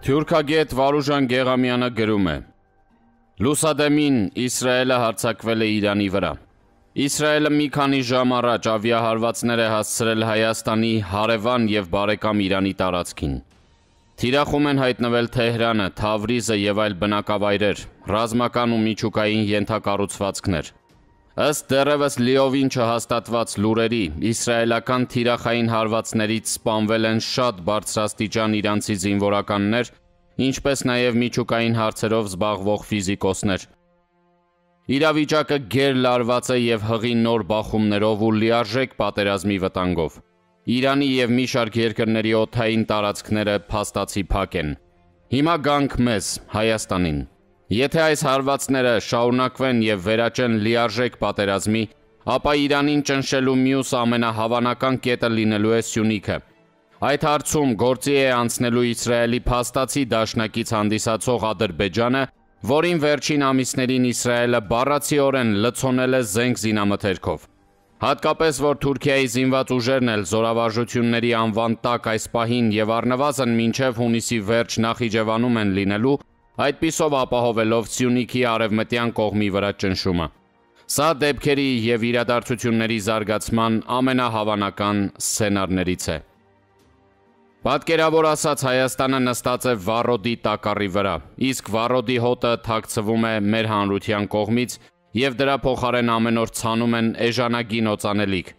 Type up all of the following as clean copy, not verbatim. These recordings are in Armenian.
Թյուրքագետ Վարուժան Գեղամյանը գրում է. Լուսադեմին Իսրայելը հարձակվել է Իրանի վրա։ Իսրայելը մի քանի ժամ առաջ ավիահարվածներ է հասցրել Հայաստանի հարևան եւ բարեկամ Իրանի տարածքին։ Թիրախում են հայտնվել Թեհրանը, Թավրիզը եւ այլ բնակավայրեր, ռազմական ու միջուկային ենթակառուցվածքներ։ Ըստ դեռևս լիովին չհաստատված լուրերի, իսրայելական թիրախային հարվածներից սպանվել են շատ բարձրաստիճան իրանցի զինվորականներ, ինչպես նաև միջուկային հարցերով զբաղվող ֆիզիկոսներ։ Իրավիճակը գերլարված է եւ հղի նոր բախումներով ու լիարժեք պատերազմի վտանգով։ Իրանի եւ մի շարք երկրների օդային տարածքները փաստացի փակ են։ Հիմա գանք մեզ, Հայաստանին։ Եթե այս հարվածները շարունակվեն եւ վերաճեն լիարժեք պատերազմի, ապա Իրանին ճնշելու մյուս ամենահավանական կետը լինելու է Սյունիքը։ Այդ հարցում գործի է անցնելու Իսրայելի փաստացի դաշնակից հանդիսացող Ադրբեջանը, որին վերջին ամիսներին Իսրայելը բառացիորեն լցոնել է զենք զինամթերքով։ Հատկապես որ Թուրքիայի զինված ուժերն էլ զորավարժությունների անվան տակ այս պահին եւ առնվազն մինչեւ հունիսի վերջ Նախիջևանում են լինելու, այդպիսով ապահովելով Սյունիքի արևմտյան կողմի վրա ճնշումը։ Սա դեպքերի եւ իրադարձությունների զարգացման ամենահավանական սցենարներից է։ Պատկերավոր ասած, Հայաստանը նստած է վառոդի տակառի վրա, իսկ վառոդի հոտը թաքցվում է մեր հանրության կողմից եւ դրա փոխարեն ամեն օր ցանում են էժանագին օծանելիք,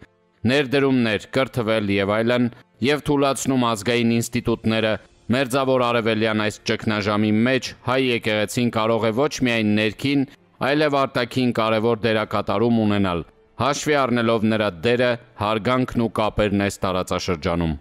ներդրումներ, կրթվել եւ այլն, եւ թուլացնում ազգային ինստիտուտները։ Մերձավոր արևելյան այս ճգնաժամի մեջ հայ եկեղեցին կարող է ոչ միայն ներքին, այլև արտաքին կարևոր դերակատարում ունենալ, հաշվի առնելով նրա դերը, հարգանքն ու կապերն այս տարածաշրջանում։